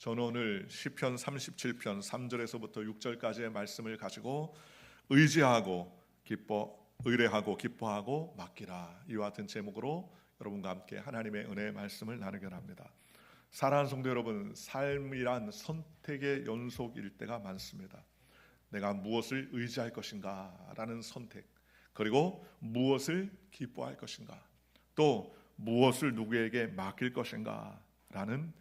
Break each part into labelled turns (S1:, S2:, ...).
S1: 저는 오늘 시편 37편 3절에서부터 6절까지의 말씀을 가지고 의지하고 의뢰하고 기뻐하고 맡기라, 이와 같은 제목으로 여러분과 함께 하나님의 은혜의 말씀을 나누려 합니다. 사랑하는 성도 여러분, 삶이란 선택의 연속일 때가 많습니다. 내가 무엇을 의지할 것인가 라는 선택, 그리고 무엇을 기뻐할 것인가, 또 무엇을 누구에게 맡길 것인가 라는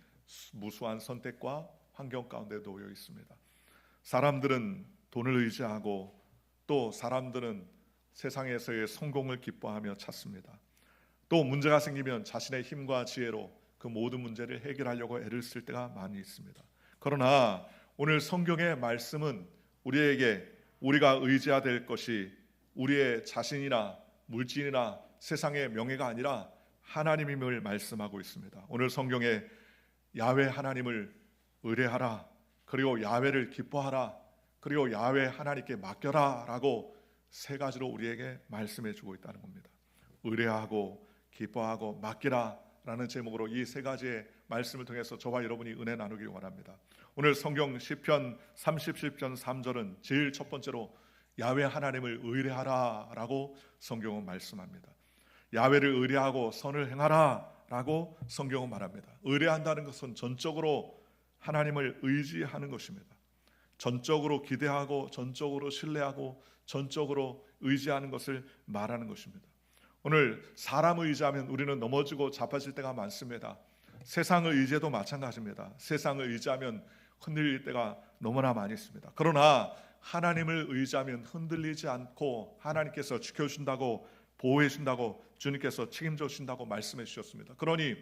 S1: 무수한 선택과 환경 가운데 놓여 있습니다. 사람들은 돈을 의지하고, 또 사람들은 세상에서의 성공을 기뻐하며 찾습니다. 또 문제가 생기면 자신의 힘과 지혜로 그 모든 문제를 해결하려고 애를 쓸 때가 많이 있습니다. 그러나 오늘 성경의 말씀은 우리가 의지해야 될 것이 우리의 자신이나 물질이나 세상의 명예가 아니라 하나님임을 말씀하고 있습니다. 오늘 성경에 야훼 하나님을 의뢰하라, 그리고 야훼를 기뻐하라, 그리고 야훼 하나님께 맡겨라 라고 세 가지로 우리에게 말씀해 주고 있다는 겁니다. 의뢰하고 기뻐하고 맡기라 라는 제목으로 이 세 가지의 말씀을 통해서 저와 여러분이 은혜 나누길 원합니다. 오늘 성경 시편 37편 3절은 제일 첫 번째로 야훼 하나님을 의뢰하라 라고 성경은 말씀합니다. 야훼를 의뢰하고 선을 행하라 라고 성경은 말합니다. 의뢰한다는 것은 전적으로 하나님을 의지하는 것입니다. 전적으로 기대하고, 전적으로 신뢰하고, 전적으로 의지하는 것을 말하는 것입니다. 오늘 사람을 의지하면 우리는 넘어지고 자빠질 때가 많습니다. 세상을 의지해도 마찬가지입니다. 세상을 의지하면 흔들릴 때가 너무나 많이 있습니다. 그러나 하나님을 의지하면 흔들리지 않고 하나님께서 지켜주신다고, 보호해 준다고, 주님께서 책임져 주신다고 말씀해 주셨습니다. 그러니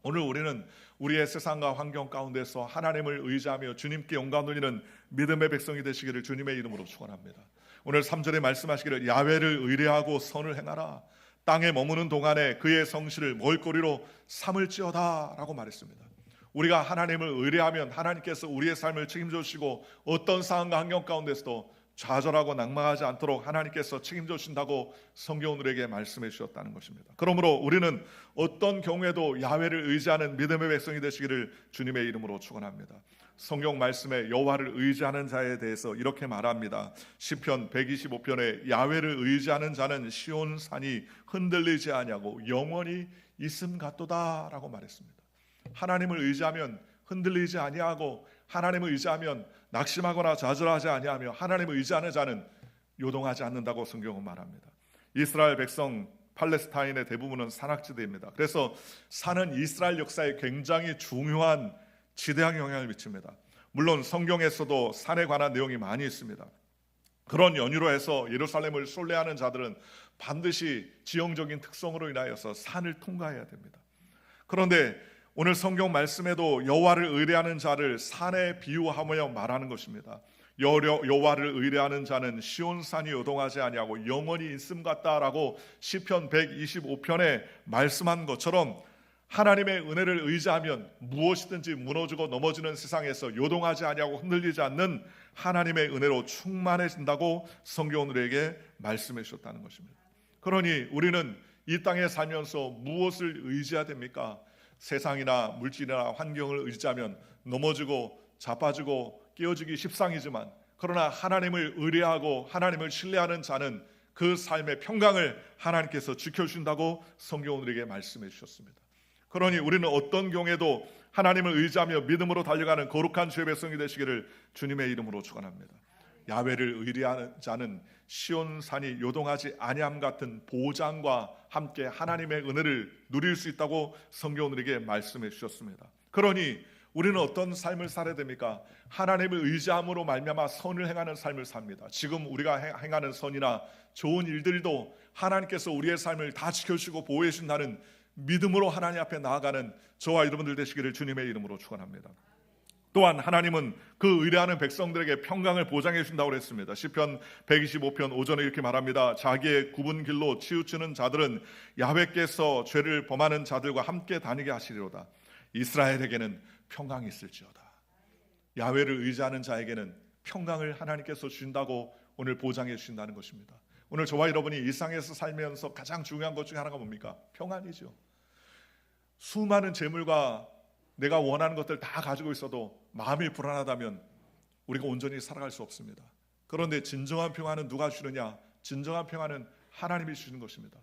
S1: 오늘 우리는 우리의 세상과 환경 가운데서 하나님을 의지하며 주님께 영광 돌리는 믿음의 백성이 되시기를 주님의 이름으로 축원합니다. 오늘 3절에 말씀하시기를 야훼를 의뢰하고 선을 행하라, 땅에 머무는 동안에 그의 성실을 먹을거리로 삼을지어다 라고 말했습니다. 우리가 하나님을 의뢰하면 하나님께서 우리의 삶을 책임져 주시고, 어떤 상황과 환경 가운데서도 좌절하고 낙망하지 않도록 하나님께서 책임져 주신다고 성경은 우리에게 말씀해 주셨다는 것입니다. 그러므로 우리는 어떤 경우에도 야훼를 의지하는 믿음의 백성이 되시기를 주님의 이름으로 축원합니다. 성경 말씀에 여호와를 의지하는 자에 대해서 이렇게 말합니다. 시편 125편에 야훼를 의지하는 자는 시온 산이 흔들리지 아니하고 영원히 있음 같도다 라고 말했습니다. 하나님을 의지하면 흔들리지 아니하고, 하나님을 의지하면 낙심하거나 좌절하지 아니하며, 하나님을 의지하는 자는 요동하지 않는다고 성경은 말합니다. 이스라엘 백성 팔레스타인의 대부분은 산악지대입니다. 그래서 산은 이스라엘 역사에 굉장히 중요한 지대한 영향을 미칩니다. 물론 성경에서도 산에 관한 내용이 많이 있습니다. 그런 연유로 해서 예루살렘을 순례하는 자들은 반드시 지형적인 특성으로 인하여서 산을 통과해야 됩니다. 그런데 오늘 성경 말씀에도 여호와를 의뢰하는 자를 산에 비유하며 말하는 것입니다. 여호와를 의뢰하는 자는 시온산이 요동하지 아니하고 영원히 있음 같다라고 시편 125편에 말씀한 것처럼, 하나님의 은혜를 의지하면 무엇이든지 무너지고 넘어지는 세상에서 요동하지 아니하고 흔들리지 않는 하나님의 은혜로 충만해진다고 성경은 우리에게 말씀해 주셨다는 것입니다. 그러니 우리는 이 땅에 살면서 무엇을 의지해야 됩니까? 세상이나 물질이나 환경을 의지하면 넘어지고 자빠지고 깨어지기 십상이지만, 그러나 하나님을 의뢰하고 하나님을 신뢰하는 자는 그 삶의 평강을 하나님께서 지켜주신다고 성경은 우리에게 말씀해 주셨습니다. 그러니 우리는 어떤 경우에도 하나님을 의지하며 믿음으로 달려가는 거룩한 주의 백성이 되시기를 주님의 이름으로 축원합니다. 야훼를 의뢰하는 자는 시온산이 요동하지 아니함 같은 보장과 함께 하나님의 은혜를 누릴 수 있다고 성경은 우리에게 말씀해 주셨습니다. 그러니 우리는 어떤 삶을 살아야 됩니까? 하나님을 의지함으로 말미암아 선을 행하는 삶을 삽니다. 지금 우리가 행하는 선이나 좋은 일들도 하나님께서 우리의 삶을 다 지켜주시고 보호해 주신다는 믿음으로 하나님 앞에 나아가는 저와 여러분들 되시기를 주님의 이름으로 축원합니다. 또한 하나님은 그 의뢰하는 백성들에게 평강을 보장해 준다고 했습니다. 시편 125편 5절에 이렇게 말합니다. 자기의 굽은 길로 치우치는 자들은 야훼께서 죄를 범하는 자들과 함께 다니게 하시리로다. 이스라엘에게는 평강이 있을지어다. 야훼를 의지하는 자에게는 평강을 하나님께서 주신다고 오늘 보장해 주신다는 것입니다. 오늘 저와 여러분이 일상에서 살면서 가장 중요한 것 중에 하나가 뭡니까? 평안이죠. 수많은 재물과 내가 원하는 것들 다 가지고 있어도 마음이 불안하다면 우리가 온전히 살아갈 수 없습니다. 그런데 진정한 평안은 누가 주느냐? 진정한 평안은 하나님이 주시는 것입니다.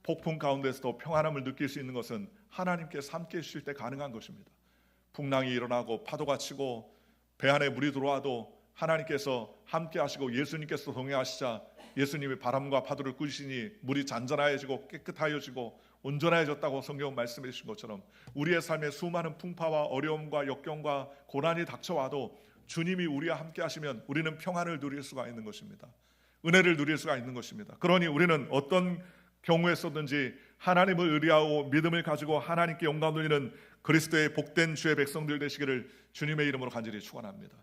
S1: 폭풍 가운데서도 평안함을 느낄 수 있는 것은 하나님께서 함께 해주실 때 가능한 것입니다. 풍랑이 일어나고 파도가 치고 배 안에 물이 들어와도 하나님께서 함께 하시고 예수님께서 동행하시자 예수님이 바람과 파도를 끄시니 물이 잔잔해지고 깨끗하여지고 온전해졌다고 성경은 말씀해 주신 것처럼 우리의 삶에 수많은 풍파와 어려움과 역경과 고난이 닥쳐와도 주님이 우리와 함께 하시면 우리는 평안을 누릴 수가 있는 것입니다. 은혜를 누릴 수가 있는 것입니다. 그러니 우리는 어떤 경우에서든지 하나님을 의뢰하고 믿음을 가지고 하나님께 영광 돌리는 그리스도의 복된 주의 백성들 되시기를 주님의 이름으로 간절히 축원합니다.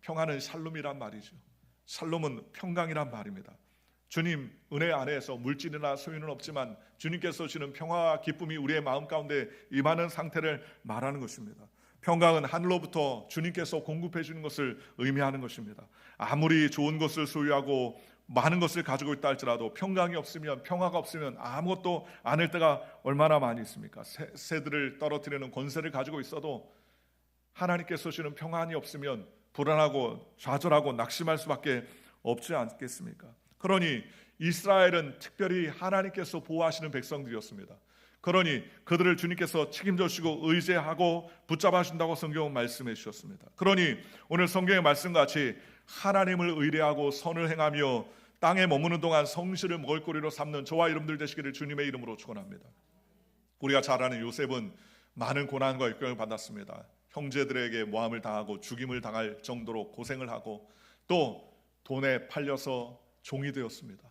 S1: 평안은 샬롬이란 말이죠. 샬롬은 평강이란 말입니다. 주님 은혜 안에서 물질이나 소유는 없지만 주님께서 주는 평화와 기쁨이 우리의 마음 가운데 임하는 상태를 말하는 것입니다. 평강은 하늘로부터 주님께서 공급해 주는 것을 의미하는 것입니다. 아무리 좋은 것을 소유하고 많은 것을 가지고 있다 할지라도 평강이 없으면, 평화가 없으면 아무것도 않을 때가 얼마나 많이 있습니까? 새들을 떨어뜨리는 권세를 가지고 있어도 하나님께서 주시는 평안이 없으면 불안하고 좌절하고 낙심할 수밖에 없지 않겠습니까? 그러니 이스라엘은 특별히 하나님께서 보호하시는 백성들이었습니다. 그러니 그들을 주님께서 책임져 주시고 의지하고 붙잡아 준다고 성경은 말씀해 주셨습니다. 그러니 오늘 성경의 말씀같이 하나님을 의뢰하고 선을 행하며 땅에 머무는 동안 성실을 먹을거리로 삼는 저와 여러분들 되시기를 주님의 이름으로 축원합니다. 우리가 잘 아는 요셉은 많은 고난과 역경을 받았습니다. 형제들에게 모함을 당하고 죽임을 당할 정도로 고생을 하고 또 돈에 팔려서 종이 되었습니다.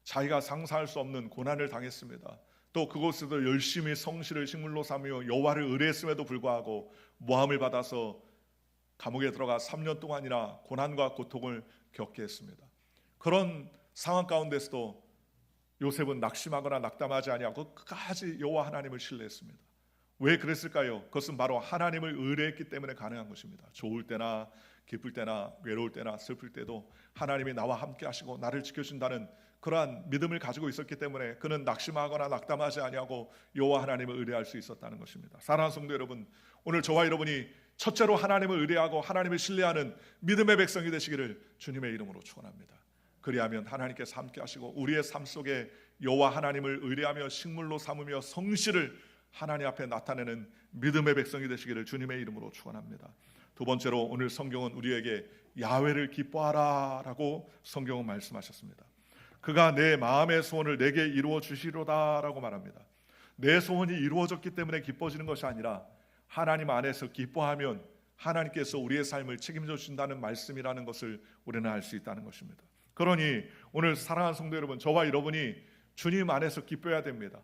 S1: 자기가 상상할 수 없는 고난을 당했습니다. 또 그곳에도 열심히 성실을 식물로 삼으며 여호와를 의뢰했음에도 불구하고 모함을 받아서 감옥에 들어가 3년 동안이나 고난과 고통을 겪게 했습니다. 그런 상황 가운데서도 요셉은 낙심하거나 낙담하지 아니하고 끝까지 여호와 하나님을 신뢰했습니다. 왜 그랬을까요? 그것은 바로 하나님을 의뢰했기 때문에 가능한 것입니다. 좋을 때나 기쁠 때나 외로울 때나 슬플 때도 하나님이 나와 함께 하시고 나를 지켜준다는 그러한 믿음을 가지고 있었기 때문에 그는 낙심하거나 낙담하지 아니하고 여호와 하나님을 의뢰할 수 있었다는 것입니다. 사랑하는 성도 여러분, 오늘 저와 여러분이 첫째로 하나님을 의뢰하고 하나님을 신뢰하는 믿음의 백성이 되시기를 주님의 이름으로 축원합니다. 그리하면 하나님께서 함께 하시고 우리의 삶 속에 여호와 하나님을 의뢰하며 식물로 삼으며 성실을 하나님 앞에 나타내는 믿음의 백성이 되시기를 주님의 이름으로 축원합니다. 두 번째로 오늘 성경은 우리에게 야훼를 기뻐하라 라고 성경은 말씀하셨습니다. 그가 내 마음의 소원을 내게 이루어 주시로다 라고 말합니다. 내 소원이 이루어졌기 때문에 기뻐지는 것이 아니라 하나님 안에서 기뻐하면 하나님께서 우리의 삶을 책임져 주신다는 말씀이라는 것을 우리는 알 수 있다는 것입니다. 그러니 오늘 사랑하는 성도 여러분, 저와 여러분이 주님 안에서 기뻐해야 됩니다.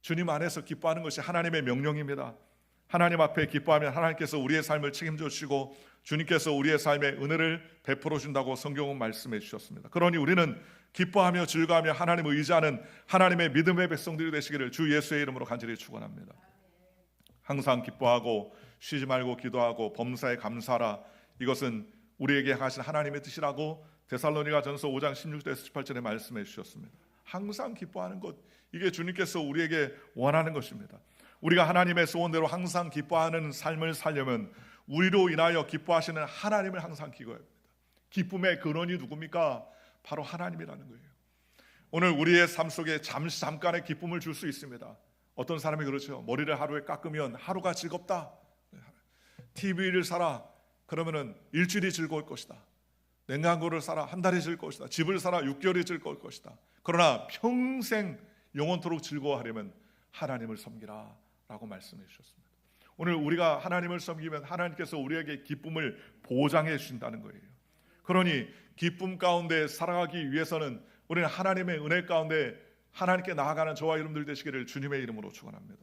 S1: 주님 안에서 기뻐하는 것이 하나님의 명령입니다. 하나님 앞에 기뻐하면 하나님께서 우리의 삶을 책임져 주시고 주님께서 우리의 삶에 은혜를 베풀어 준다고 성경은 말씀해 주셨습니다. 그러니 우리는 기뻐하며 즐거워하며 하나님을 의지하는 하나님의 믿음의 백성들이 되시기를 주 예수의 이름으로 간절히 축원합니다. 항상 기뻐하고 쉬지 말고 기도하고 범사에 감사하라. 이것은 우리에게 하신 하나님의 뜻이라고 데살로니가전서 5장 16절에서 18절에 말씀해 주셨습니다. 항상 기뻐하는 것, 이게 주님께서 우리에게 원하는 것입니다. 우리가 하나님의 소원대로 항상 기뻐하는 삶을 살려면 우리로 인하여 기뻐하시는 하나님을 항상 기뻐해야 합니다. 기쁨의 근원이 누굽니까? 바로 하나님이라는 거예요. 오늘 우리의 삶 속에 잠깐의 기쁨을 줄 수 있습니다. 어떤 사람이 그렇죠. 머리를 하루에 깎으면 하루가 즐겁다. TV를 사라. 그러면은 일주일이 즐거울 것이다. 냉장고를 사라. 한 달이 즐거울 것이다. 집을 사라. 6개월이 즐거울 것이다. 그러나 평생 영원토록 즐거워하려면 하나님을 섬기라 라고 말씀해 주셨습니다. 오늘 우리가 하나님을 섬기면 하나님께서 우리에게 기쁨을 보장해 주신다는 거예요. 그러니 기쁨 가운데 살아가기 위해서는 우리는 하나님의 은혜 가운데 하나님께 나아가는 저와 여러분들 되시기를 주님의 이름으로 축원합니다.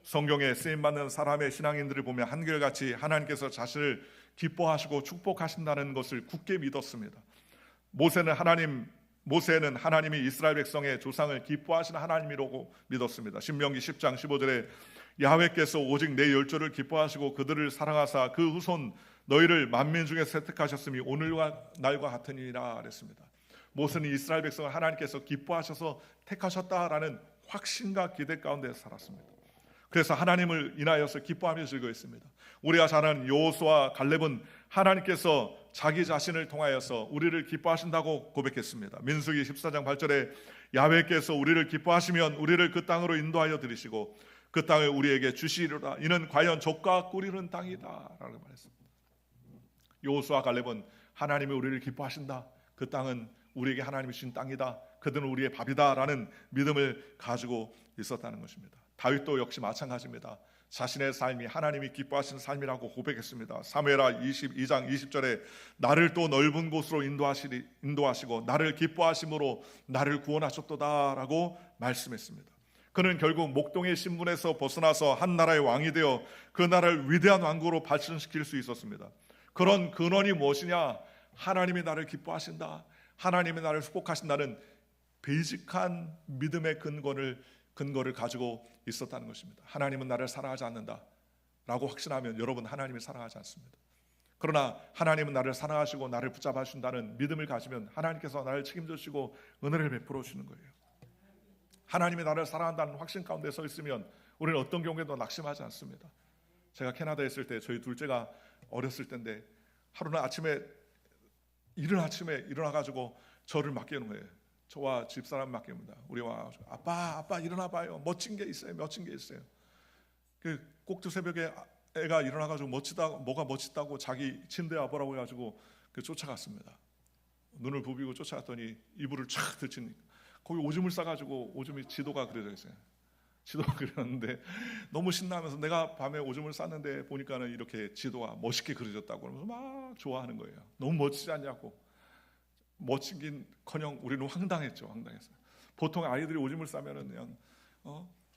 S1: 성경에 쓰임받는 사람의 신앙인들을 보면 한결같이 하나님께서 자신을 기뻐하시고 축복하신다는 것을 굳게 믿었습니다. 모세는 하나님이 이스라엘 백성의 조상을 기뻐하시는 하나님이라고 믿었습니다. 신명기 10장 15절에 야훼께서 오직 내 열조를 기뻐하시고 그들을 사랑하사 그 후손 너희를 만민 중에 선택하셨으니 오늘과 날과 같으니라 그랬습니다. 모세는 이스라엘 백성을 하나님께서 기뻐하셔서 택하셨다라는 확신과 기대 가운데 살았습니다. 그래서 하나님을 인하여서 기뻐하며 즐거워했습니다. 우리가 잘 아는 여호수아와 갈렙은 하나님께서 자기 자신을 통하여서 우리를 기뻐하신다고 고백했습니다. 민수기 14장 8절에 야훼께서 우리를 기뻐하시면 우리를 그 땅으로 인도하여 들이시고 그 땅을 우리에게 주시리로다. 이는 과연 족과 꿀이는 땅이다 라고 말했습니다. 여호수아와 갈렙은 하나님이 우리를 기뻐하신다, 그 땅은 우리에게 하나님이 주신 땅이다, 그들은 우리의 밥이다 라는 믿음을 가지고 있었다는 것입니다. 다윗도 역시 마찬가지입니다. 자신의 삶이 하나님이 기뻐하시는 삶이라고 고백했습니다. 사무엘하 22장 20절에 나를 또 넓은 곳으로 인도하시고 나를 기뻐하심으로 나를 구원하셨도다 라고 말씀했습니다. 그는 결국 목동의 신분에서 벗어나서 한 나라의 왕이 되어 그 나라를 위대한 왕국으로 발전시킬 수 있었습니다. 그런 근원이 무엇이냐? 하나님이 나를 기뻐하신다, 하나님이 나를 축복하신다는 베이직한 믿음의 근거를 가지고 있었다는 것입니다. 하나님은 나를 사랑하지 않는다 라고 확신하면 여러분, 하나님을 사랑하지 않습니다. 그러나 하나님은 나를 사랑하시고 나를 붙잡아 주신다는 믿음을 가지면 하나님께서 나를 책임져 주시고 은혜를 베풀어 주시는 거예요. 하나님이 나를 사랑한다는 확신 가운데 서 있으면 우리는 어떤 경우에도 낙심하지 않습니다. 제가 캐나다에 있을 때 저희 둘째가 어렸을 때인데 하루는 이른 아침에 일어나가지고 저를 맡기는 거예요. 저와 집사람 맡깁니다. 우리 와 아빠 일어나 봐요. 멋진 게 있어요. 그 꼭두 새벽에 애가 일어나가지고 뭐가 멋지다고 자기 침대에 와보라고 해가지고 쫓아갔습니다. 눈을 부비고 쫓아갔더니 이불을 쫙 들치니까 거기 오줌을 싸가지고, 오줌이 지도가 그려져 있어요. 지도가 그렸는데 너무 신나면서 내가 밤에 오줌을 쌌는데 보니까는 이렇게 지도가 멋있게 그려졌다고 그러면서 막 좋아하는 거예요. 너무 멋지지 않냐고. 멋지긴커녕 우리는 황당했어요. 보통 아이들이 오줌을 싸면은 그냥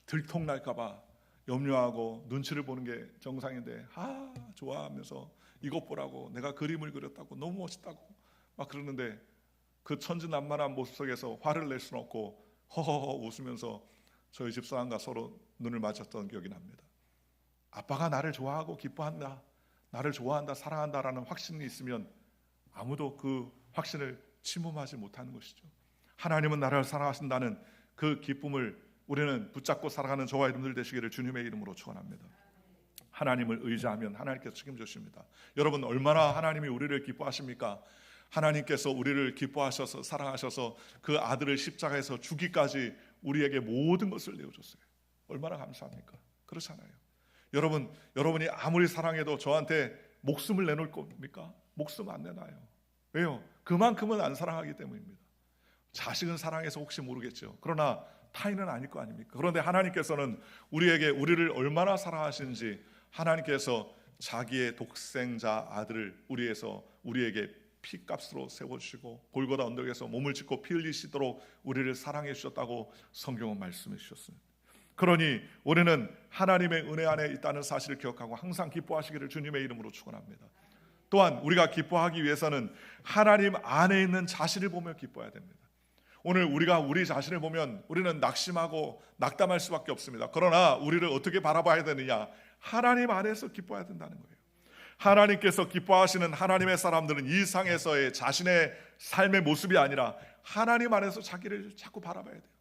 S1: 들통날까봐 염려하고 눈치를 보는 게 정상인데 좋아하면서 이것 보라고, 내가 그림을 그렸다고, 너무 멋있다고 막 그러는데 그 천진난만한 모습 속에서 화를 낼 수는 없고 허허허 웃으면서 저희 집사람과 서로 눈을 맞췄던 기억이 납니다. 아빠가 나를 좋아하고 기뻐한다, 나를 좋아한다, 사랑한다라는 확신이 있으면 아무도 그 확신을 침범하지 못하는 것이죠. 하나님은 나를 사랑하신다는 그 기쁨을 우리는 붙잡고 살아가는 저와 여러분들 되시기를 주님의 이름으로 축원합니다. 하나님을 의지하면 하나님께서 책임져 주십니다. 여러분, 얼마나 하나님이 우리를 기뻐하십니까? 하나님께서 우리를 기뻐하셔서 사랑하셔서 그 아들을 십자가에서 주기까지 우리에게 모든 것을 내어줬어요. 얼마나 감사합니까? 그렇잖아요. 여러분이 아무리 사랑해도 저한테 목숨을 내놓을 겁니까? 목숨 안 내놔요. 왜요? 그만큼은 안 사랑하기 때문입니다. 자식은 사랑해서 혹시 모르겠죠. 그러나 타인은 아닐 거 아닙니까? 그런데 하나님께서는 우리를 얼마나 사랑하시는지 하나님께서 자기의 독생자 아들을 우리에게 피값으로 세워주시고 골고다 언덕에서 몸을 찢고 피 흘리시도록 우리를 사랑해 주셨다고 성경은 말씀해 주셨습니다. 그러니 우리는 하나님의 은혜 안에 있다는 사실을 기억하고 항상 기뻐하시기를 주님의 이름으로 축원합니다. 또한 우리가 기뻐하기 위해서는 하나님 안에 있는 자신을 보며 기뻐해야 됩니다. 오늘 우리가 우리 자신을 보면 우리는 낙심하고 낙담할 수밖에 없습니다. 그러나 우리를 어떻게 바라봐야 되느냐? 하나님 안에서 기뻐해야 된다는 거예요. 하나님께서 기뻐하시는 하나님의 사람들은 이 상에서의 자신의 삶의 모습이 아니라 하나님 안에서 자기를 자꾸 바라봐야 돼요.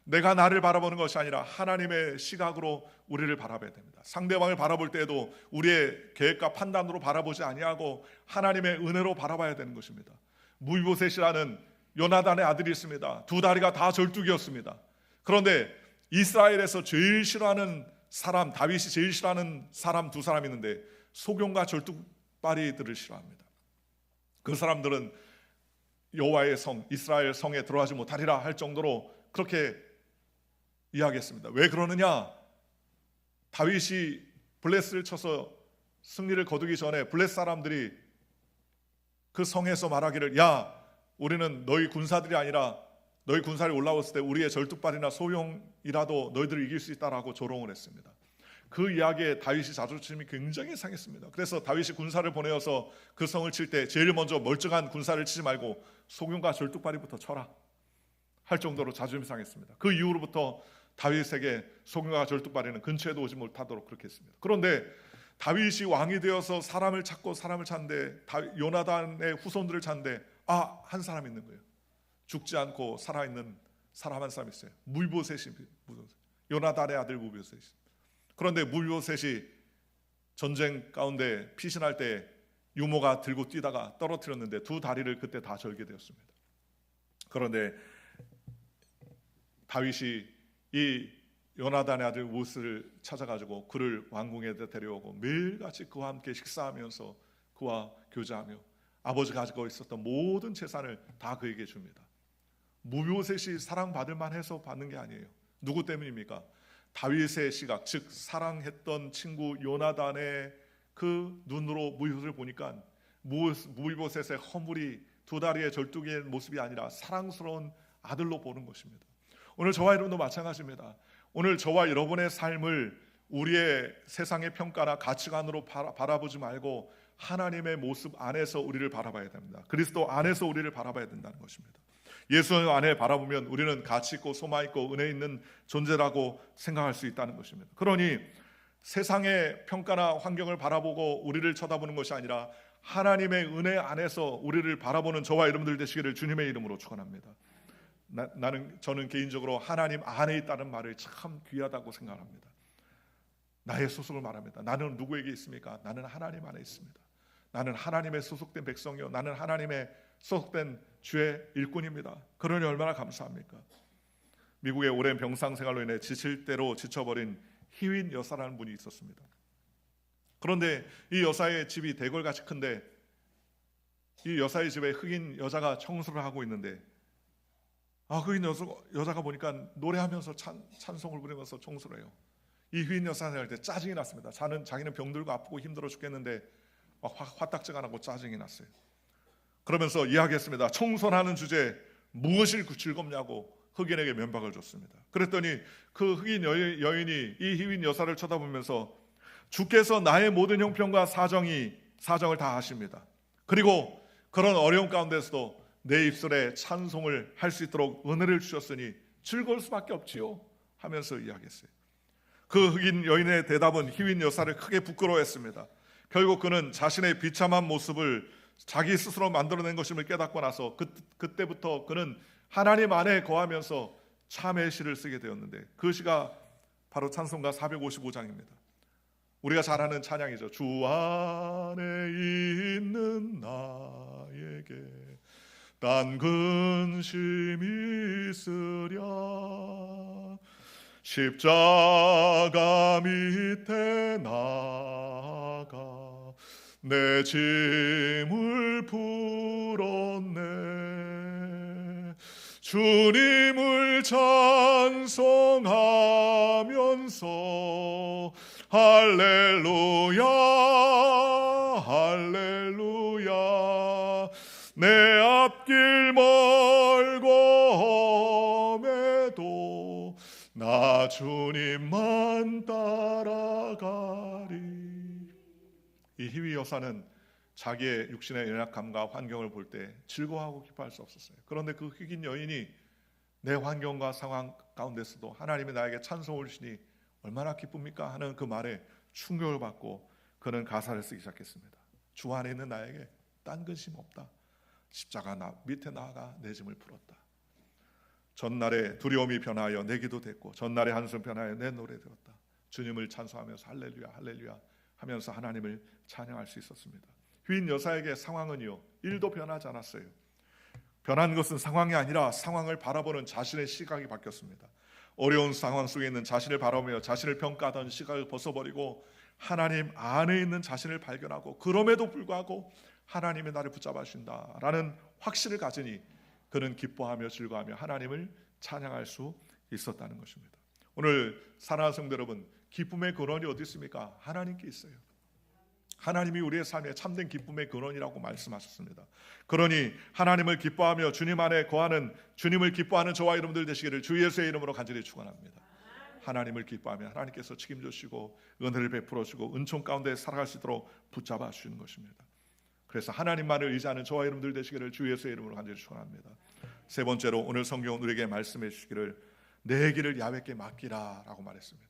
S1: 내가 나를 바라보는 것이 아니라 하나님의 시각으로 우리를 바라봐야 됩니다. 상대방을 바라볼 때에도 우리의 계획과 판단으로 바라보지 아니하고 하나님의 은혜로 바라봐야 되는 것입니다. 무이보셋이라는 요나단의 아들이 있습니다. 두 다리가 다 절뚝이었습니다. 그런데 이스라엘에서 제일 싫어하는 사람, 다윗이 제일 싫어하는 사람 두 사람이 있는데 소경과 절뚝발이들을 싫어합니다. 그 사람들은 여호와의 성, 이스라엘 성에 들어가지 못하리라 할 정도로 그렇게 이야기했습니다. 왜 그러느냐? 다윗이 블레스를 쳐서 승리를 거두기 전에 블레스 사람들이 그 성에서 말하기를, 야, 우리는 너희 군사들이 아니라 너희 군사를 올라왔을 때 우리의 절뚝발이나 소용이라도 너희들을 이길 수 있다라고 조롱을 했습니다. 그 이야기에 다윗이 자존심이 굉장히 상했습니다. 그래서 다윗이 군사를 보내어서 그 성을 칠 때 제일 먼저 멀쩡한 군사를 치지 말고 소경과 절뚝발이부터 쳐라 할 정도로 자존심이 상했습니다. 그 이후로부터 다윗에게 소경과 절뚝발이는 근처에도 오지 못하도록 그렇게 했습니다. 그런데 다윗이 왕이 되어서 사람을 찾는데 요나단의 후손들을 찾는데 한 사람 있는 거예요. 죽지 않고 살아있는 사람 한 사람 있어요. 무이보셋이, 요나단의 아들 무이보셋이. 그런데 무비보셋이 전쟁 가운데 피신할 때 유모가 들고 뛰다가 떨어뜨렸는데 두 다리를 그때 다 절게 되었습니다. 그런데 다윗이 이 요나단의 아들 우스를 찾아가지고 그를 왕궁에 데려오고 매일같이 그와 함께 식사하면서 그와 교제하며 아버지가 가지고 있었던 모든 재산을 다 그에게 줍니다. 무비보셋이 사랑받을 만해서 받는 게 아니에요. 누구 때문입니까? 다윗의 시각, 즉 사랑했던 친구 요나단의 그 눈으로 무비보셋을 보니까 무비보셋의 허물이 두 다리의 절뚝의 모습이 아니라 사랑스러운 아들로 보는 것입니다. 오늘 저와 여러분도 마찬가지입니다. 오늘 저와 여러분의 삶을 우리의 세상의 평가나 가치관으로 바라보지 말고 하나님의 모습 안에서 우리를 바라봐야 됩니다. 그리스도 안에서 우리를 바라봐야 된다는 것입니다. 예수 안에 바라보면 우리는 가치 있고 소망 있고 은혜 있는 존재라고 생각할 수 있다는 것입니다. 그러니 세상의 평가나 환경을 바라보고 우리를 쳐다보는 것이 아니라 하나님의 은혜 안에서 우리를 바라보는 저와 여러분들 되시기를 주님의 이름으로 축원합니다. 저는 개인적으로 하나님 안에 있다는 말을 참 귀하다고 생각합니다. 나의 소속을 말합니다. 나는 누구에게 있습니까? 나는 하나님 안에 있습니다. 나는 하나님의 소속된 백성이요, 나는 하나님의 소속된 주의 일꾼입니다. 그러니 얼마나 감사합니까? 미국의 오랜 병상 생활로 인해 지칠 대로 지쳐버린 희윈 여사라는 분이 있었습니다. 그런데 이 여사의 집이 대궐같이 큰데 이 여사의 집에 흑인 여자가 청소를 하고 있는데 흑인 여자가 보니까 노래하면서 찬송을 부르면서 청소를 해요. 이 흑인 여사는 할 때 짜증이 났습니다. 자기는 병들고 아프고 힘들어 죽겠는데 화딱지가 나고 짜증이 났어요. 그러면서 이야기했습니다. 청소하는 주제에 무엇이 즐겁냐고 흑인에게 면박을 줬습니다. 그랬더니 그 흑인 여인이 이 흑인 여사를 쳐다보면서 주께서 나의 모든 형편과 사정을 다 아십니다. 그리고 그런 어려움 가운데서도 내 입술에 찬송을 할 수 있도록 은혜를 주셨으니 즐거울 수밖에 없지요 하면서 이야기했어요. 그 흑인 여인의 대답은 흑인 여사를 크게 부끄러워했습니다. 결국 그는 자신의 비참한 모습을 자기 스스로 만들어낸 것임을 깨닫고 나서 그때부터 그는 하나님 안에 거하면서 참회의 시를 쓰게 되었는데 그 시가 바로 찬송가 455장입니다. 우리가 잘 아는 찬양이죠. 주 안에 있는 나에게 딴 근심이 있으랴 십자가 밑에 나가 내 짐을 풀었네 주님을 찬송하면서 할렐루야 할렐루야 내 앞길 멀고 험해도 나 주님만 따라가리. 이 희위 여사는 자기의 육신의 연약함과 환경을 볼 때 즐거워하고 기뻐할 수 없었어요. 그런데 그 흑인 여인이 내 환경과 상황 가운데서도 하나님이 나에게 찬송을 주시니 얼마나 기쁩니까? 하는 그 말에 충격을 받고 그는 가사를 쓰기 시작했습니다. 주 안에 있는 나에게 딴 근심 없다. 십자가 밑에 나아가 내 짐을 풀었다. 전날의 두려움이 변하여 내 기도 됐고 전날의 한숨 변하여 내 노래 되었다. 주님을 찬송하면서 할렐루야 할렐루야 하면서 하나님을 찬양할 수 있었습니다. 휘인 여사에게 상황은요 1도 변하지 않았어요. 변한 것은 상황이 아니라 상황을 바라보는 자신의 시각이 바뀌었습니다. 어려운 상황 속에 있는 자신을 바라보며 자신을 평가하던 시각을 벗어버리고 하나님 안에 있는 자신을 발견하고 그럼에도 불구하고 하나님이 나를 붙잡아 주신다라는 확신을 가지니 그는 기뻐하며 즐거워하며 하나님을 찬양할 수 있었다는 것입니다. 오늘 사랑하는 성도 여러분, 기쁨의 근원이 어디 있습니까? 하나님께 있어요. 하나님이 우리의 삶에 참된 기쁨의 근원이라고 말씀하셨습니다. 그러니 하나님을 기뻐하며 주님 안에 거하는 주님을 기뻐하는 저와 여러분들 되시기를 주 예수의 이름으로 간절히 축원합니다. 하나님을 기뻐하며 하나님께서 책임져주시고 은혜를 베풀어 주고 은총 가운데 살아갈 수 있도록 붙잡아 주시는 것입니다. 그래서 하나님만을 의지하는 저와 여러분들 되시기를 주 예수의 이름으로 간절히 축원합니다. 세 번째로 오늘 성경 우리에게 말씀해 주시기를 내 길을 야훼께 맡기라라고 말했습니다.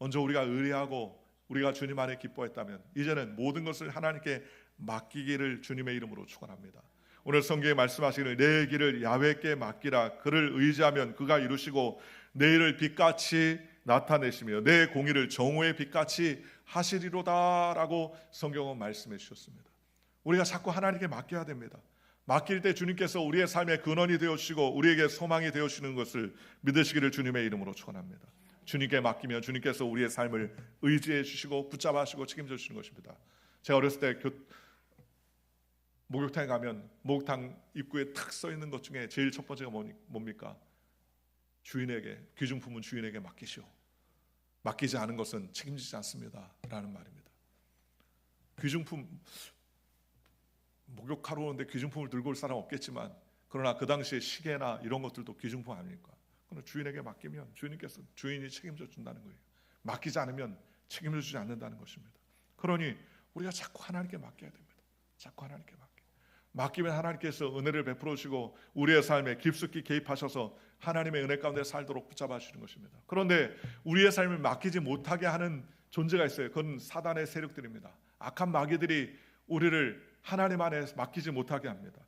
S1: 먼저 우리가 의뢰하고 우리가 주님 안에 기뻐했다면 이제는 모든 것을 하나님께 맡기기를 주님의 이름으로 축원합니다. 오늘 성경에 말씀하시기를 내 길을 야훼께 맡기라. 그를 의지하면 그가 이루시고 내 일을 빛같이 나타내시며 내 공의를 정오의 빛같이 하시리로다라고 성경은 말씀해 주셨습니다. 우리가 자꾸 하나님께 맡겨야 됩니다. 맡길 때 주님께서 우리의 삶의 근원이 되어주시고 우리에게 소망이 되어주시는 것을 믿으시기를 주님의 이름으로 축원합니다. 주님께 맡기면 주님께서 우리의 삶을 의지해 주시고 붙잡아 주시고 책임져 주시는 것입니다. 제가 어렸을 때 목욕탕에 가면 목욕탕 입구에 탁 써 있는 것 중에 제일 첫 번째가 뭡니까? 주인에게, 귀중품은 주인에게 맡기시오. 맡기지 않은 것은 책임지지 않습니다 라는 말입니다. 귀중품, 목욕하러 오는데 귀중품을 들고 올 사람 없겠지만, 그러나 그 당시에 시계나 이런 것들도 귀중품 아닙니까? 그러나 주인에게 맡기면 주인께서, 주인이 책임져 준다는 거예요. 맡기지 않으면 책임져 주지 않는다는 것입니다. 그러니 우리가 자꾸 하나님께 맡겨야 됩니다. 자꾸 하나님께 맡기면 하나님께서 은혜를 베풀어 주시고 우리의 삶에 깊숙이 개입하셔서 하나님의 은혜 가운데 살도록 붙잡아 주시는 것입니다. 그런데 우리의 삶을 맡기지 못하게 하는 존재가 있어요. 그건 사단의 세력들입니다. 악한 마귀들이 우리를 하나님 안에 맡기지 못하게 합니다.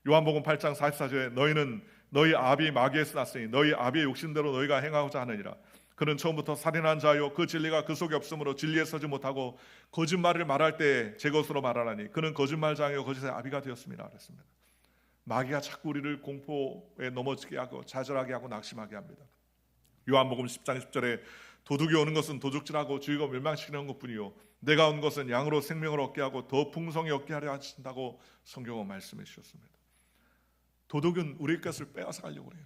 S1: 요한복음 8장 44절에 너희는 너희 아비 마귀에서 났으니 너희 아비의 욕심대로 너희가 행하고자 하느니라. 그는 처음부터 살인한 자요 그 진리가 그 속에 없으므로 진리에 서지 못하고 거짓말을 말할 때 제 것으로 말하나니 그는 거짓말장이요 거짓의 아비가 되었습니다. 그랬습니다. 마귀가 자꾸 우리를 공포에 넘어지게 하고 좌절하게 하고 낙심하게 합니다. 요한복음 10장 10절에 도둑이 오는 것은 도둑질하고 주의가 멸망시키는 것뿐이요 내가 온 것은 양으로 생명을 얻게 하고 더 풍성히 얻게 하려 하신다고 성경은 말씀해 주셨습니다. 도둑은 우리의 것을 빼앗아 가려고 해요.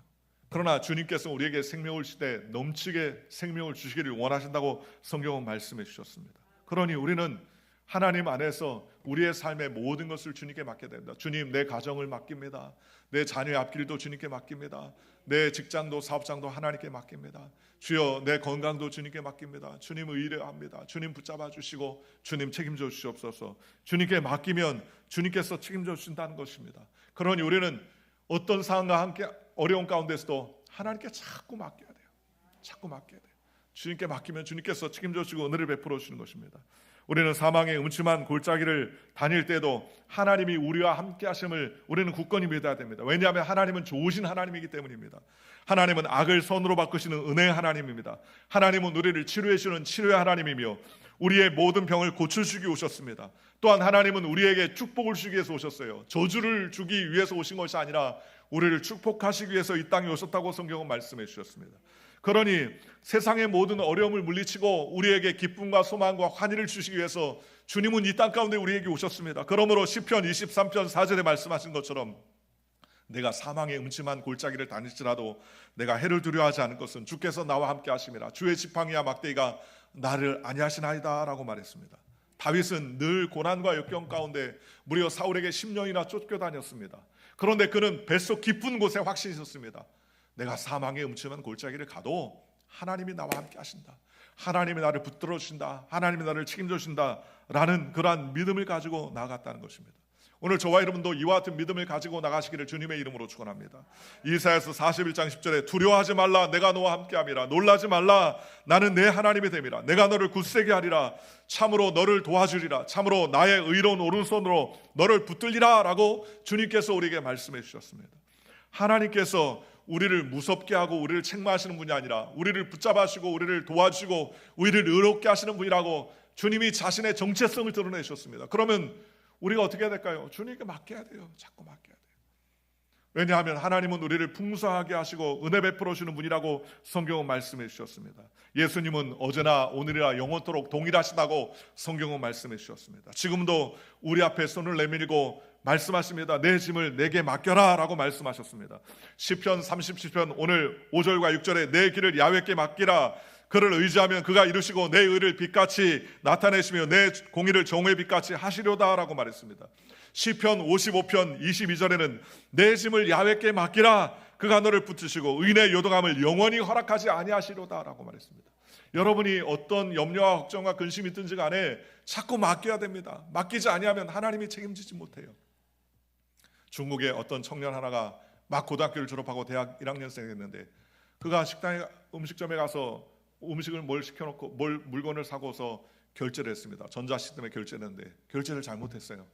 S1: 그러나 주님께서 우리에게 생명을 주시되 넘치게 생명을 주시기를 원하신다고 성경은 말씀해 주셨습니다. 그러니 우리는 하나님 안에서 우리의 삶의 모든 것을 주님께 맡게 됩니다. 주님, 내 가정을 맡깁니다. 내 자녀의 앞길도 주님께 맡깁니다. 내 직장도 사업장도 하나님께 맡깁니다. 주여, 내 건강도 주님께 맡깁니다. 주님 의뢰합니다. 주님 붙잡아 주시고 주님 책임져 주시옵소서. 주님께 맡기면 주님께서 책임져 주신다는 것입니다. 그러니 우리는 어떤 상황과 함께 어려운 가운데서도 하나님께 자꾸 맡겨야 돼요. 자꾸 맡겨야 돼요. 주님께 맡기면 주님께서 책임져 주시고 은혜를 베풀어 주시는 것입니다. 우리는 사망의 음침한 골짜기를 다닐 때도 하나님이 우리와 함께 하심을 우리는 굳건히 믿어야 됩니다. 왜냐하면 하나님은 좋으신 하나님이기 때문입니다. 하나님은 악을 선으로 바꾸시는 은혜의 하나님입니다. 하나님은 우리를 치료해 주시는 치료의 하나님이며 우리의 모든 병을 고쳐주기 오셨습니다. 또한 하나님은 우리에게 축복을 주기 위해서 오셨어요. 저주를 주기 위해서 오신 것이 아니라 우리를 축복하시기 위해서 이 땅에 오셨다고 성경은 말씀해 주셨습니다. 그러니 세상의 모든 어려움을 물리치고 우리에게 기쁨과 소망과 환희를 주시기 위해서 주님은 이 땅 가운데 우리에게 오셨습니다. 그러므로 시편 23편 4절에 말씀하신 것처럼 내가 사망의 음침한 골짜기를 다닐지라도 내가 해를 두려워하지 않을 것은 주께서 나와 함께 하심이라. 주의 지팡이와 막대기가 나를 안위하시나이다 라고 말했습니다. 다윗은 늘 고난과 역경 가운데 무려 사울에게 10년이나 쫓겨다녔습니다. 그런데 그는 뱃속 깊은 곳에 확신이 있었습니다. 내가 사망의 음침한 골짜기를 가도 하나님이 나와 함께 하신다. 하나님이 나를 붙들어 주신다. 하나님이 나를 책임져 주신다 라는 그러한 믿음을 가지고 나아갔다는 것입니다. 오늘 저와 여러분도 이와 같은 믿음을 가지고 나가시기를 주님의 이름으로 축원합니다. 이사야서 41장 10절에 두려워하지 말라 내가 너와 함께함이라. 놀라지 말라 나는 내 하나님이 됨이라. 내가 너를 굳세게 하리라. 참으로 너를 도와주리라. 참으로 나의 의로운 오른손으로 너를 붙들리라 라고 주님께서 우리에게 말씀해 주셨습니다. 하나님께서 우리를 무섭게 하고 우리를 책망하시는 분이 아니라 우리를 붙잡아주시고 우리를 도와주시고 우리를 의롭게 하시는 분이라고 주님이 자신의 정체성을 드러내셨습니다. 그러면 우리가 어떻게 해야 될까요? 주님께 맡겨야 돼요. 자꾸 맡겨야 돼요. 왜냐하면 하나님은 우리를 풍성하게 하시고 은혜 베풀어 주시는 분이라고 성경은 말씀해 주셨습니다. 예수님은 어제나 오늘이나 영원토록 동일하시다고 성경은 말씀해 주셨습니다. 지금도 우리 앞에 손을 내밀고 말씀하십니다. 내 짐을 내게 맡겨라 라고 말씀하셨습니다. 시편 37편 오늘 5절과 6절에 내 길을 야훼께 맡기라. 그를 의지하면 그가 이루시고 내 의를 빛같이 나타내시며 내 공의를 정오의 빛같이 하시려다 라고 말했습니다. 시편 55편 22절에는 내 짐을 야훼께 맡기라. 그가 너를 붙드시고 의인의 요동함을 영원히 허락하지 아니하시려다 라고 말했습니다. 여러분이 어떤 염려와 걱정과 근심이 있든지 간에 자꾸 맡겨야 됩니다. 맡기지 아니하면 하나님이 책임지지 못해요. 중국의 어떤 청년 하나가 막 고등학교를 졸업하고 대학 1학년생이 됐는데 그가 식당에 음식점에 가서 음식을 뭘 시켜놓고 물건을 사고서 결제를 했습니다. 전자시스템에 결제를 했는데 결제를 잘못했어요.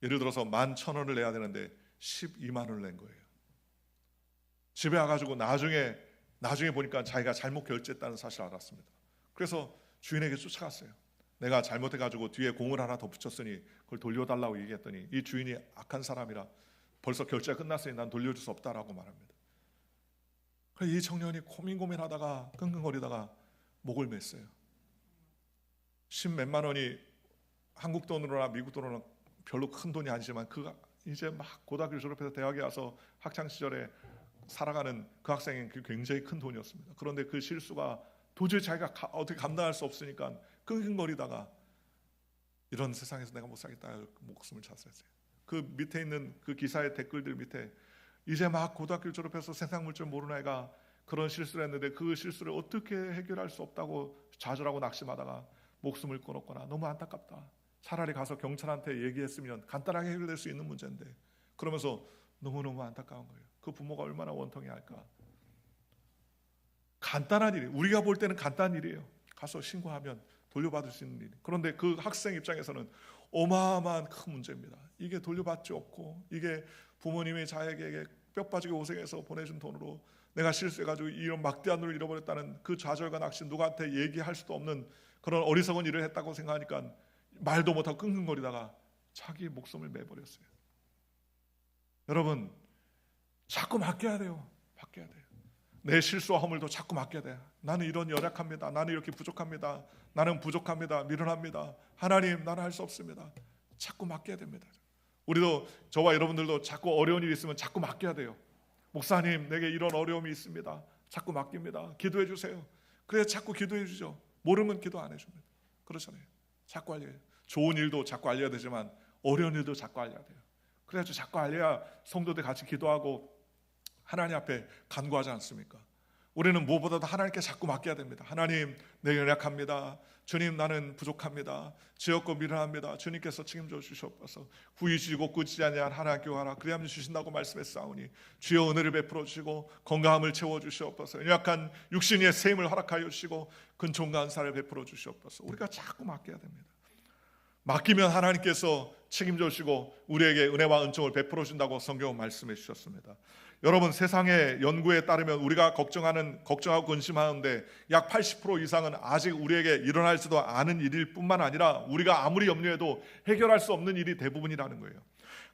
S1: 예를 들어서 11,000원을 내야 되는데 12만 원을 낸 거예요. 집에 와가지고 나중에 나중에 보니까 자기가 잘못 결제했다는 사실을 알았습니다. 그래서 주인에게 쫓아갔어요. 내가 잘못해가지고 뒤에 공을 하나 더 붙였으니 그걸 돌려달라고 얘기했더니 이 주인이 악한 사람이라 벌써 결제가 끝났으니 난 돌려줄 수 없다라고 말합니다. 그래서 이 청년이 고민하다가 끙끙거리다가 목을 맸어요. 10몇만 원이 한국 돈으로나 미국 돈으로나 별로 큰 돈이 아니지만 그가 이제 막 고등학교 졸업해서 대학에 와서 학창 시절에 살아가는 그 학생에게 굉장히 큰 돈이었습니다. 그런데 그 실수가 도저히 자기가 어떻게 감당할 수 없으니까 끙끙거리다가 이런 세상에서 내가 못 살겠다 목숨을 잤어요. 그 밑에 있는 그 기사의 댓글들 밑에 이제 막 고등학교 졸업해서 세상 물질 모르는 애가 그런 실수를 했는데 그 실수를 어떻게 해결할 수 없다고 좌절하고 낙심하다가 목숨을 끊었거나 너무 안타깝다. 차라리 가서 경찰한테 얘기했으면 간단하게 해결될 수 있는 문제인데 그러면서 너무너무 안타까운 거예요. 그 부모가 얼마나 원통해야 할까. 간단한 일이 우리가 볼 때는 간단한 일이에요. 가서 신고하면 돌려받을 수 있는 일. 그런데 그 학생 입장에서는 어마어마한 큰 문제입니다. 이게 돌려받지 없고 이게 부모님이 자기에게 뼈 빠지게 고생해서 보내준 돈으로 내가 실수해가지고 이런 막대한 돈을 잃어버렸다는 그 좌절과 낙심 누구한테 얘기할 수도 없는 그런 어리석은 일을 했다고 생각하니까 말도 못하고 끙끙거리다가 자기 목숨을 내버렸어요. 여러분 자꾸 맡겨야 돼요. 맡겨야 돼요. 내 실수와 허물도 자꾸 맡겨야 돼요. 나는 이런 연약합니다. 나는 이렇게 부족합니다. 나는 부족합니다. 미련합니다. 하나님 나는 할 수 없습니다. 자꾸 맡겨야 됩니다. 우리도 저와 여러분들도 자꾸 어려운 일이 있으면 자꾸 맡겨야 돼요. 목사님 내게 이런 어려움이 있습니다. 자꾸 맡깁니다. 기도해 주세요. 그래 자꾸 기도해 주죠. 모르면 기도 안 해줍니다. 그렇잖아요. 자꾸 알려야 돼요. 좋은 일도 자꾸 알려야 되지만 어려운 일도 자꾸 알려야 돼요. 그래가지고 자꾸 알려야 성도들 같이 기도하고 하나님 앞에 간구하지 않습니까? 우리는 무엇보다도 하나님께 자꾸 맡겨야 됩니다. 하나님 내가 연약합니다. 주님 나는 부족합니다. 지었고 미련합니다. 주님께서 책임져 주시옵소서. 구이 주시고 꾸짖지 아니한 하나님께 와라. 그리하면 주신다고 말씀했사오니 주여 은혜를 베풀어 주시고 건강함을 채워 주시옵소서. 연약한 육신의 셈을 허락하여 주시고 근총과 은사를 베풀어 주시옵소서. 우리가 자꾸 맡겨야 됩니다. 맡기면 하나님께서 책임져 주시고 우리에게 은혜와 은총을 베풀어 준다고 성경은 말씀해 주셨습니다. 여러분 세상의 연구에 따르면 우리가 걱정하고 근심하는데 약 80% 이상은 아직 우리에게 일어나지도 않은 일일 뿐만 아니라 우리가 아무리 염려해도 해결할 수 없는 일이 대부분이라는 거예요.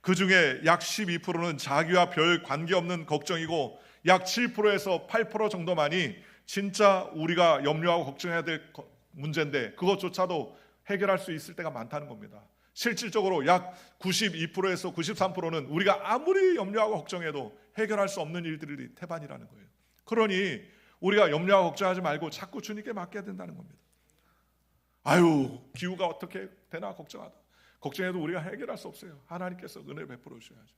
S1: 그 중에 약 12%는 자기와 별 관계없는 걱정이고 약 7%에서 8% 정도만이 진짜 우리가 염려하고 걱정해야 될 문제인데 그것조차도 해결할 수 있을 때가 많다는 겁니다. 실질적으로 약 92%에서 93%는 우리가 아무리 염려하고 걱정해도 해결할 수 없는 일들이 태반이라는 거예요. 그러니 우리가 염려하고 걱정하지 말고 자꾸 주님께 맡겨야 된다는 겁니다. 아유 기후가 어떻게 되나 걱정해도 우리가 해결할 수 없어요. 하나님께서 은혜를 베풀어 주셔야죠.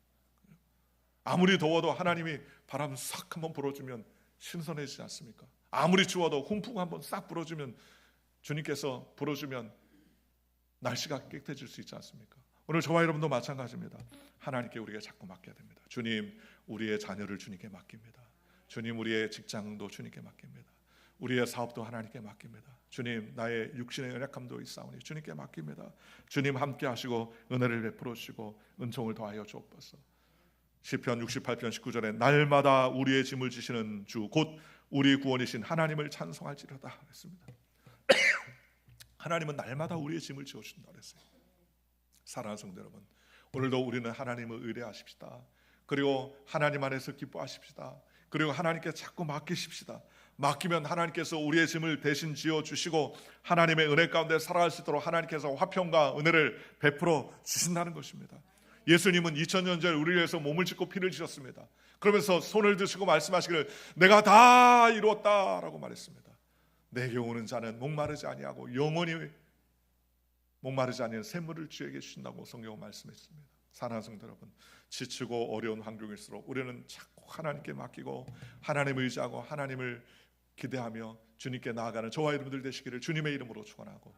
S1: 아무리 더워도 하나님이 바람 싹 한번 불어주면 신선해지지 않습니까? 아무리 추워도 훈풍 한번 싹 불어주면 주님께서 불어주면 날씨가 깨끗해질 수 있지 않습니까? 오늘 저와 여러분도 마찬가지입니다. 하나님께 우리가 자꾸 맡겨야 됩니다. 주님 우리의 자녀를 주님께 맡깁니다. 주님 우리의 직장도 주님께 맡깁니다. 우리의 사업도 하나님께 맡깁니다. 주님 나의 육신의 연약함도 있사오니 주님께 맡깁니다. 주님 함께 하시고 은혜를 베풀어 주시고 은총을 더하여 주옵소서. 시편 68편 19절에 날마다 우리의 짐을 지시는 주 곧 우리 구원이신 하나님을 찬송할지로다 했습니다. 하나님은 날마다 우리의 짐을 지어주신다 그랬어요. 사랑하는 성도 여러분, 오늘도 우리는 하나님을 의뢰하십시다. 그리고 하나님 안에서 기뻐하십시다. 그리고 하나님께 자꾸 맡기십시다. 맡기면 하나님께서 우리의 짐을 대신 지어주시고 하나님의 은혜 가운데 살아갈 수 있도록 하나님께서 화평과 은혜를 베풀어 주신다는 것입니다. 예수님은 2000년 전 우리를 위해서 몸을 찢고 피를 지셨습니다. 그러면서 손을 드시고 말씀하시기를 내가 다 이루었다라고 말했습니다. 내게 오는 자는 목마르지 아니하고 영원히 목마르지 아니한 샘물을 주에게 주신다고 성경은 말씀했습니다. 사랑하는 성도 여러분, 지치고 어려운 환경일수록 우리는 자꾸 하나님께 맡기고 하나님을 의지하고 하나님을 기대하며 주님께 나아가는 저와 여러분들 되시기를 주님의 이름으로 축원하고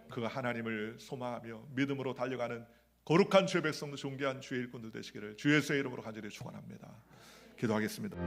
S1: 그 하나님을 소망하며 믿음으로 달려가는 거룩한 주의 백성도 존귀한 주의 일꾼들 되시기를 주 예수의 이름으로 간절히 축원합니다. 기도하겠습니다.